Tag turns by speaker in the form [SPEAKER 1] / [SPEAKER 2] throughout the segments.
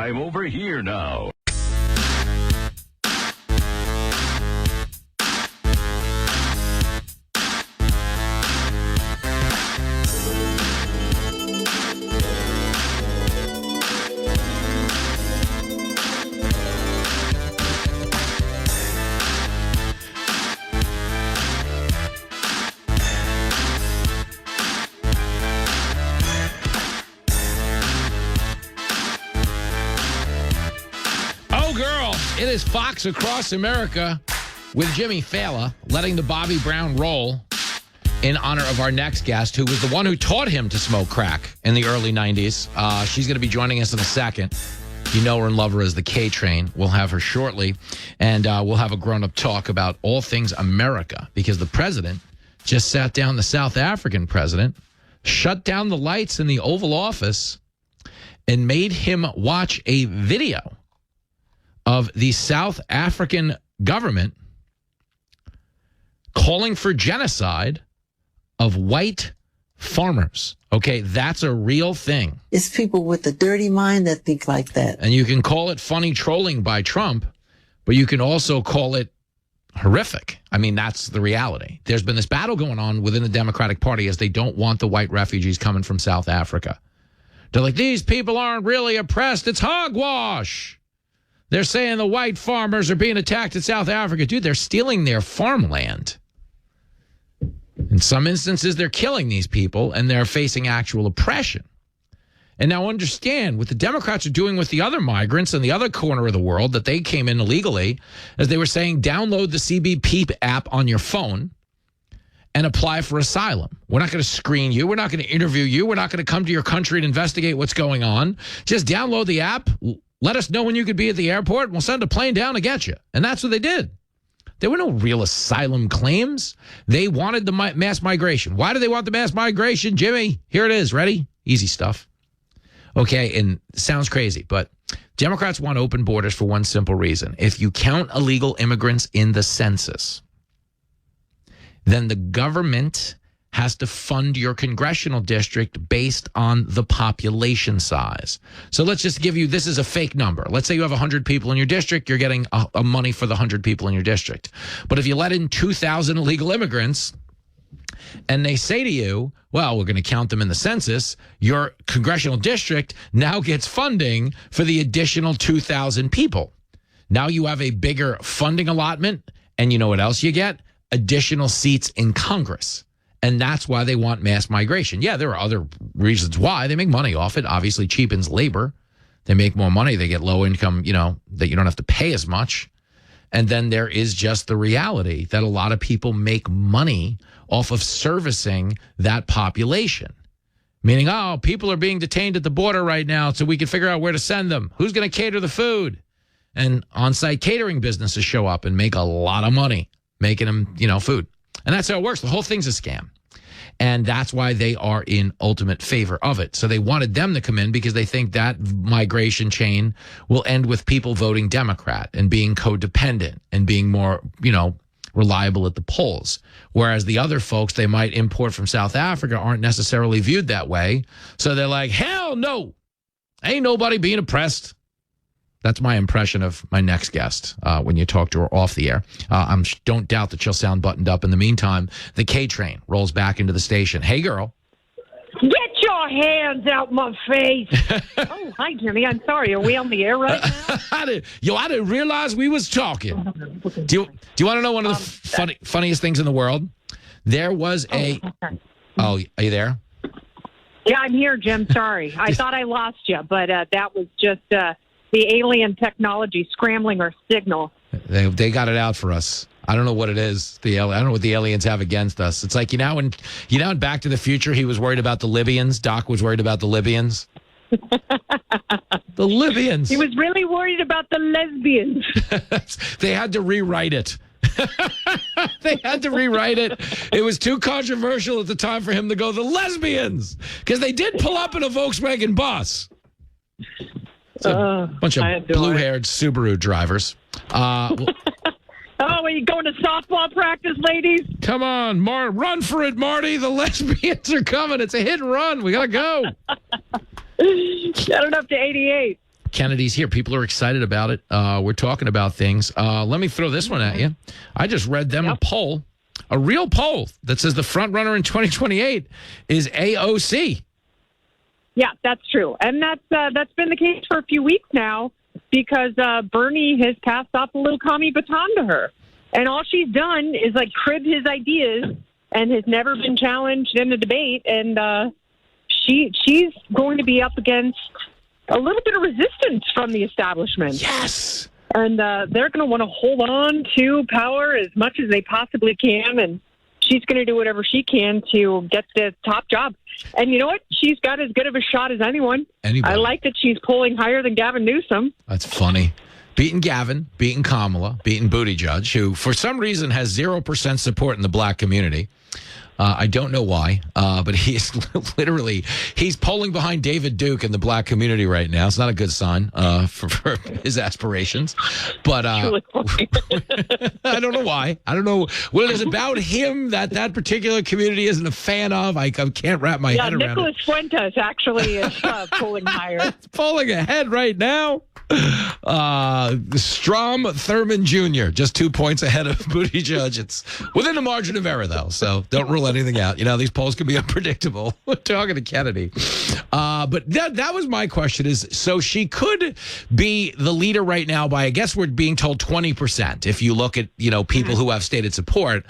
[SPEAKER 1] Time over here now.
[SPEAKER 2] It is Fox Across America with Jimmy Failla letting the Bobby Brown roll in honor of our next guest, who was the one who taught him to smoke crack in the early 90s. She's going to be joining us in a second. You know her and love her as the K-Train. We'll have her shortly, and we'll have a grown-up talk about all things America, because the president just sat down, the South African president, shut down the lights in the Oval Office and made him watch a video of the South African government calling for genocide of white farmers. Okay, that's a real thing.
[SPEAKER 3] It's people with a dirty mind that think like that.
[SPEAKER 2] And you can call it funny trolling by Trump, but you can also call it horrific. I mean, that's the reality. There's been this battle going on within the Democratic Party as they don't want the white refugees coming from South Africa. They're like, these people aren't really oppressed. It's hogwash. They're saying the white farmers are being attacked in South Africa. Dude, they're stealing their farmland. In some instances, they're killing these people, and they're facing actual oppression. And now understand, what the Democrats are doing with the other migrants in the other corner of the world that they came in illegally, as they were saying, download the CBP app on your phone and apply for asylum. We're not going to screen you. We're not going to interview you. We're not going to come to your country and investigate what's going on. Just download the app. Let us know when you could be at the airport, and we'll send a plane down to get you. And that's what they did. There were no real asylum claims. They wanted the mass migration. Why do they want the mass migration, Jimmy? Here it is. Ready? Easy stuff. Okay, and it sounds crazy, but Democrats want open borders for one simple reason. If you count illegal immigrants in the census, then the government has to fund your congressional district based on the population size. So let's just give you, this is a fake number. Let's say you have 100 people in your district, you're getting a money for the 100 people in your district. But if you let in 2,000 illegal immigrants and they say to you, well, we're going to count them in the census, your congressional district now gets funding for the additional 2,000 people. Now you have a bigger funding allotment, and you know what else you get? Additional seats in Congress. And that's why they want mass migration. Yeah, there are other reasons why. They make money off it. Obviously, cheapens labor. They make more money. They get low income, that you don't have to pay as much. And then there is just the reality that a lot of people make money off of servicing that population. Meaning, people are being detained at the border right now, so we can figure out where to send them. Who's going to cater the food? And on-site catering businesses show up and make a lot of money making them, food. And that's how it works. The whole thing's a scam. And that's why they are in ultimate favor of it. So they wanted them to come in because they think that migration chain will end with people voting Democrat and being codependent and being more, reliable at the polls. Whereas the other folks they might import from South Africa aren't necessarily viewed that way. So they're like, hell no, ain't nobody being oppressed. That's my impression of my next guest when you talk to her off the air. Don't doubt that she'll sound buttoned up. In the meantime, the K-Train rolls back into the station. Hey, girl.
[SPEAKER 4] Get your hands out my face. Oh, hi, Jimmy. I'm sorry. Are we on the air right now?
[SPEAKER 2] I didn't realize we was talking. Do you want to know one of the funniest things in the world? There was a... Oh, are you there?
[SPEAKER 4] Yeah, I'm here, Jim. Sorry. I thought I lost you, but that was just... the alien technology scrambling our signal.
[SPEAKER 2] They got it out for us. I don't know what it is. I don't know what the aliens have against us. It's like, in Back to the Future, he was worried about the Libyans. Doc was worried about the Libyans. The Libyans.
[SPEAKER 4] He was really worried about the lesbians.
[SPEAKER 2] They had to rewrite it. They had to rewrite it. It was too controversial at the time for him to go, the lesbians, because they did pull up in a Volkswagen bus. It's a bunch of blue-haired Subaru drivers.
[SPEAKER 4] Oh, are you going to softball practice, ladies?
[SPEAKER 2] Come on, run for it, Marty. The lesbians are coming. It's a hit and run. We got to go.
[SPEAKER 4] Shut it up to 88.
[SPEAKER 2] Kennedy's here. People are excited about it. We're talking about things. Let me throw this one at you. I just read them a poll, a real poll that says the front runner in 2028 is AOC.
[SPEAKER 4] Yeah, that's true. And that's been the case for a few weeks now because Bernie has passed off a little commie baton to her. And all she's done is like crib his ideas and has never been challenged in a debate. And she's going to be up against a little bit of resistance from the establishment.
[SPEAKER 2] Yes.
[SPEAKER 4] And they're going to want to hold on to power as much as they possibly can. And she's going to do whatever she can to get the top job. And you know what? She's got as good of a shot as anyone.
[SPEAKER 2] Anybody.
[SPEAKER 4] I like that she's polling higher than Gavin Newsom.
[SPEAKER 2] That's funny. Beating Gavin, beating Kamala, beating Buttigieg, who for some reason has 0% support in the black community. I don't know why, but he's literally, he's polling behind David Duke in the black community right now. It's not a good sign for his aspirations. But I don't know why. I don't know what it is about him that particular community isn't a fan of. I can't wrap my head around
[SPEAKER 4] Nicholas
[SPEAKER 2] it.
[SPEAKER 4] Fuentes actually is polling higher.
[SPEAKER 2] It's polling ahead right now. Strom Thurmond Jr., just 2 points ahead of Buttigieg. It's within the margin of error, though, so don't rule anything out. You know, these polls can be unpredictable. We're talking to Kennedy. But that was my question is, so she could be the leader right now by, I guess we're being told 20% if you look at, you know, people who have stated support.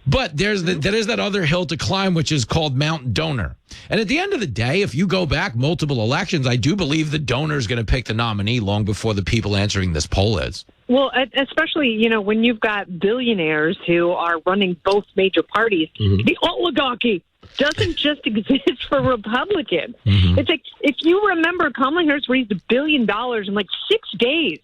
[SPEAKER 2] But there is that other hill to climb, which is called Mount Donor. And at the end of the day, if you go back multiple elections, I do believe the donor is going to pick the nominee long before the people answering this poll is.
[SPEAKER 4] Well, especially, you know, when you've got billionaires who are running both major parties, the oligarchy doesn't just exist for Republicans. It's like, if you remember, Kamala Harris raised $1 billion in like 6 days.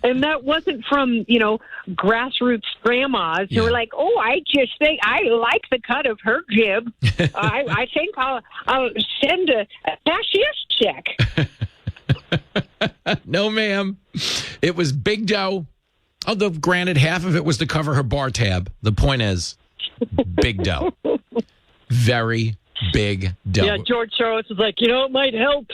[SPEAKER 4] And that wasn't from, you know, grassroots grandmas who were like, oh, I just think I like the cut of her jib. I think I'll send a cashier's check.
[SPEAKER 2] No, ma'am. It was big dough. Although, granted, half of it was to cover her bar tab. The point is, big dough. Very big dough.
[SPEAKER 4] Yeah, George Soros was like, you know, it might help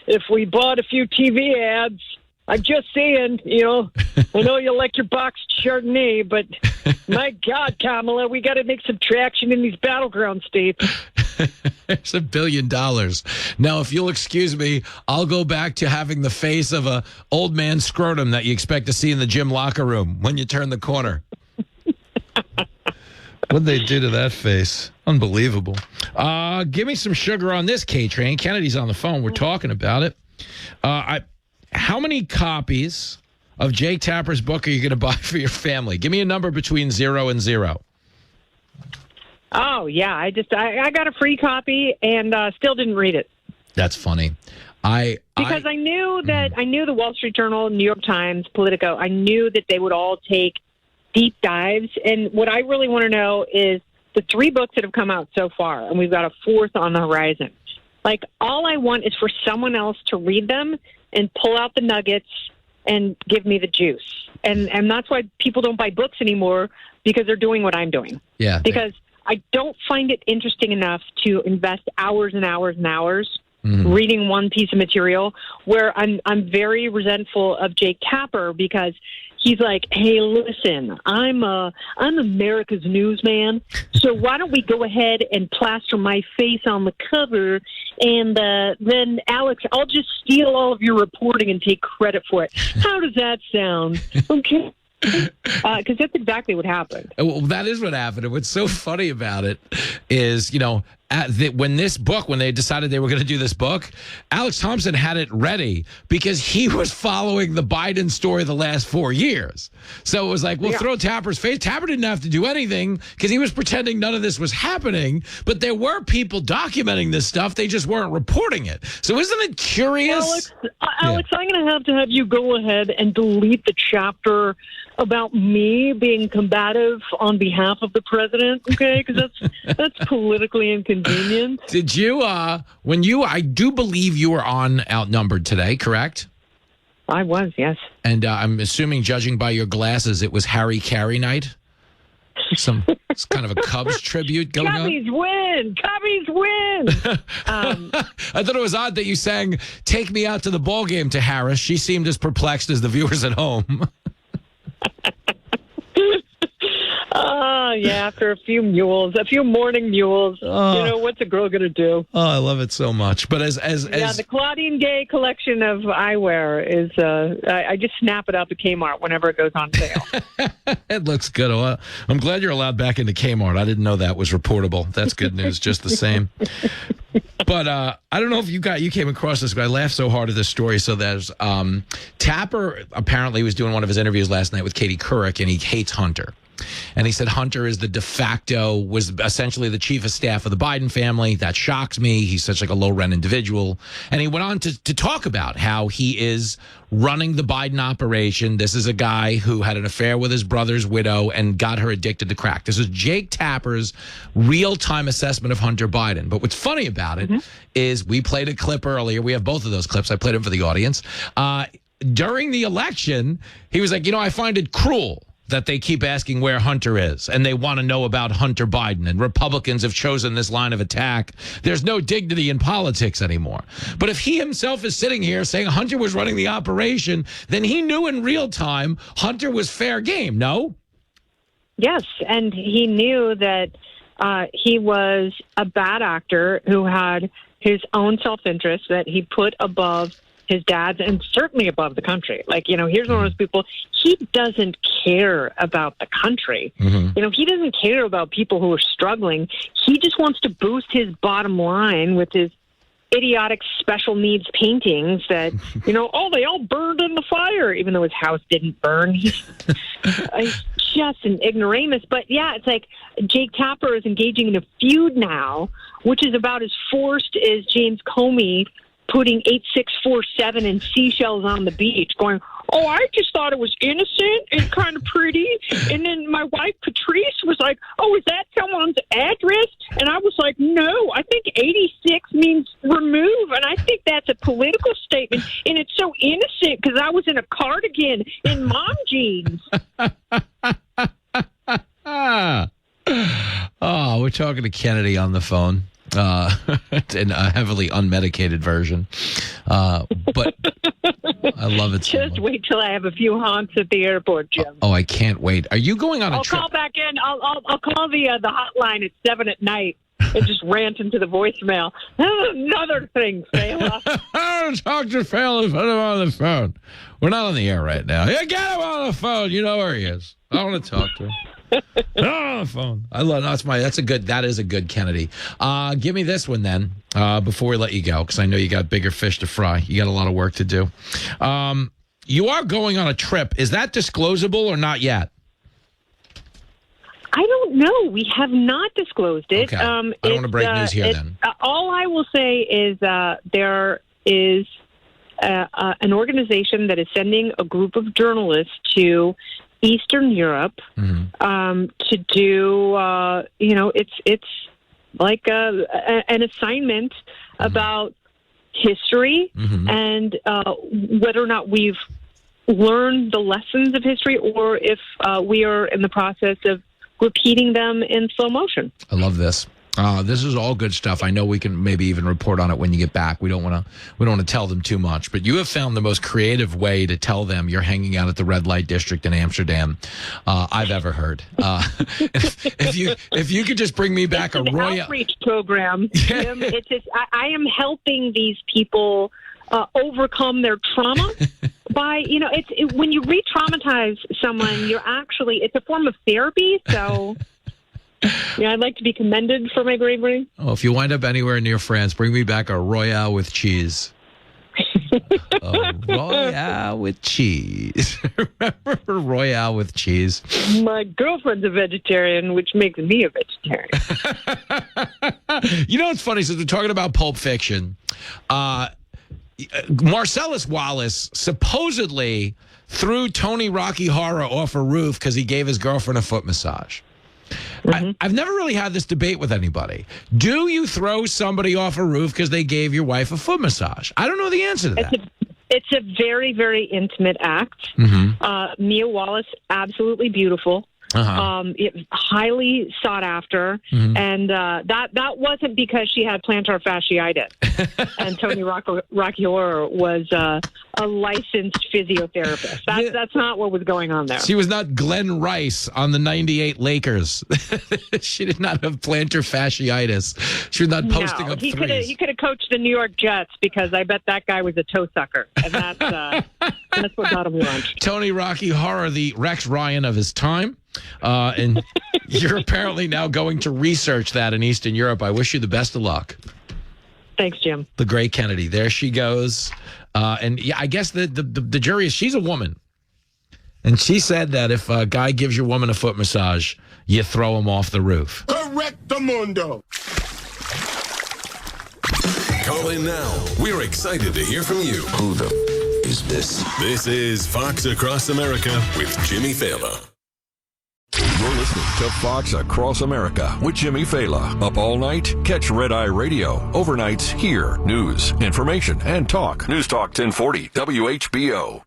[SPEAKER 4] if we bought a few TV ads. I'm just saying, you know, I know you like your boxed Chardonnay, but my God, Kamala, we got to make some traction in these battleground states.
[SPEAKER 2] There's $1 billion. Now, if you'll excuse me, I'll go back to having the face of a old man scrotum that you expect to see in the gym locker room when you turn the corner. What'd they do to that face? Unbelievable. Give me some sugar on this, K-Train. Kennedy's on the phone. We're talking about it. How many copies of Jake Tapper's book are you going to buy for your family? Give me a number between 0 and 0.
[SPEAKER 4] Oh, yeah. I got a free copy and still didn't read it.
[SPEAKER 2] That's funny. I
[SPEAKER 4] knew the Wall Street Journal, New York Times, Politico, I knew that they would all take deep dives. And what I really want to know is the 3 books that have come out so far, and we've got a 4th on the horizon. Like, all I want is for someone else to read them and pull out the nuggets and give me the juice. And that's why people don't buy books anymore, because they're doing what I'm doing.
[SPEAKER 2] Yeah.
[SPEAKER 4] Because I don't find it interesting enough to invest hours and hours and hours reading one piece of material, where I'm very resentful of Jake Tapper because he's like, hey, listen, I'm America's newsman, so why don't we go ahead and plaster my face on the cover, and then, Alex, I'll just steal all of your reporting and take credit for it. How does that sound? Okay. Because that's exactly what happened.
[SPEAKER 2] Well, that is what happened. And what's so funny about it is, you know, when they decided they were going to do this book, Alex Thompson had it ready because he was following the Biden story the last 4 years. So it was like, we'll throw Tapper's face. Tapper didn't have to do anything because he was pretending none of this was happening. But there were people documenting this stuff. They just weren't reporting it. So isn't it curious?
[SPEAKER 4] Alex, I'm going to have you go ahead and delete the chapter about me being combative on behalf of the president, okay? Because that's politically inconvenient.
[SPEAKER 2] Did you, I do believe you were on Outnumbered today, correct?
[SPEAKER 4] I was, yes.
[SPEAKER 2] And I'm assuming, judging by your glasses, it was Harry Carey night? It's kind of a Cubs tribute going
[SPEAKER 4] Cubbies win! Cubbies win!
[SPEAKER 2] I thought it was odd that you sang "Take Me Out to the Ball Game" to Harris. She seemed as perplexed as the viewers at home.
[SPEAKER 4] Yeah, after a few morning mules, what's a girl going to do?
[SPEAKER 2] Oh, I love it so much. But as
[SPEAKER 4] the Claudine Gay collection of eyewear is, I just snap it up at Kmart whenever it goes on sale.
[SPEAKER 2] It looks good. Well, I'm glad you're allowed back into Kmart. I didn't know that was reportable. That's good news, just the same. But I don't know if you came across this, but I laughed so hard at this story. So there's Tapper apparently was doing one of his interviews last night with Katie Couric, and he hates Hunter. And he said Hunter is was essentially the chief of staff of the Biden family. That shocks me. He's such like a low rent individual. And he went on to talk about how he is running the Biden operation. This is a guy who had an affair with his brother's widow and got her addicted to crack. This is Jake Tapper's real-time assessment of Hunter Biden. But what's funny about it is we played a clip earlier. We have both of those clips. I played them for the audience. During the election, he was like, I find it cruel that they keep asking where Hunter is, and they want to know about Hunter Biden, and Republicans have chosen this line of attack. There's no dignity in politics anymore. But if he himself is sitting here saying Hunter was running the operation, then he knew in real time Hunter was fair game, no?
[SPEAKER 4] Yes, and he knew that he was a bad actor who had his own self-interest that he put above his dad's and certainly above the country. Here's one of those people, he doesn't care about the country. He doesn't care about people who are struggling. He just wants to boost his bottom line with his idiotic special needs paintings that, they all burned in the fire, even though his house didn't burn. He's just an ignoramus. But yeah, it's like Jake Tapper is engaging in a feud now, which is about as forced as James Comey putting 8647 and seashells on the beach, going, I just thought it was innocent and kind of pretty. And then my wife, Patrice, was like, is that someone's address? And I was like, no, I think 86 means remove. And I think that's a political statement. And it's so innocent because I was in a cardigan in mom jeans.
[SPEAKER 2] We're talking to Kennedy on the phone. In a heavily unmedicated version. But I love it so
[SPEAKER 4] Just
[SPEAKER 2] much.
[SPEAKER 4] wait till I have a few honks at the airport, Jim.
[SPEAKER 2] I can't wait. Are you going on a trip?
[SPEAKER 4] I'll call back in. I'll call the hotline at 7 at night and just rant into the voicemail. Another thing, Failla.
[SPEAKER 2] Talk to Failla, put him on the phone. We're not on the air right now. Yeah, get him on the phone. You know where he is. I want to talk to him. On the phone. I love that is a good Kennedy. Give me this one then before we let you go, because I know you got bigger fish to fry. You got a lot of work to do. You are going on a trip. Is that disclosable or not yet?
[SPEAKER 4] I don't know. We have not disclosed it.
[SPEAKER 2] Okay. I don't want to break news here then.
[SPEAKER 4] All I will say is there is an organization that is sending a group of journalists to Eastern Europe to do, it's like an assignment about history and whether or not we've learned the lessons of history or if we are in the process of repeating them in slow motion.
[SPEAKER 2] I love this. This is all good stuff. I know we can maybe even report on it when you get back. We don't want to tell them too much, but you have found the most creative way to tell them you're hanging out at the red light district in Amsterdam I've ever heard. If you could just bring me back a royal
[SPEAKER 4] outreach program, Jim, it's just, I am helping these people overcome their trauma. By, when you re-traumatize someone, it's a form of therapy. So, yeah, I'd like to be commended for my bravery.
[SPEAKER 2] Oh, if you wind up anywhere near France, bring me back a Royale with cheese. A Royale with cheese. Remember Royale with cheese?
[SPEAKER 4] My girlfriend's a vegetarian, which makes me a vegetarian.
[SPEAKER 2] It's funny, since we're talking about Pulp Fiction, Marcellus Wallace supposedly threw Tony Rocky Horror off a roof because he gave his girlfriend a foot massage. I've never really had this debate with anybody. Do you throw somebody off a roof because they gave your wife a foot massage? I don't know the answer to that.
[SPEAKER 4] It's a very, very intimate act. Mia Wallace, absolutely beautiful. It highly sought after, and that wasn't because she had plantar fasciitis. And Tony Rockehor was a licensed physiotherapist. That's not what was going on there.
[SPEAKER 2] She was not Glenn Rice on the '98 Lakers. She did not have plantar fasciitis. She was not posting up threes.
[SPEAKER 4] He could have coached the New York Jets, because I bet that guy was a toe sucker, and that's what got him lunch.
[SPEAKER 2] Tony Rockehor, the Rex Ryan of his time. And you're apparently now going to research that in Eastern Europe. I wish you the best of luck.
[SPEAKER 4] Thanks, Jim.
[SPEAKER 2] The great Kennedy. There she goes. And yeah, I guess the jury is, she's a woman. And she said that if a guy gives your woman a foot massage, you throw him off the roof.
[SPEAKER 1] Correctamundo.
[SPEAKER 5] Call in now. We're excited to hear from you.
[SPEAKER 1] Who the is this?
[SPEAKER 5] This is Fox Across America with Jimmy Failla.
[SPEAKER 6] You're listening to Fox Across America with Jimmy Failla. Up all night? Catch Red Eye Radio. Overnights, hear news, information, and talk. News Talk 1040 WHBO.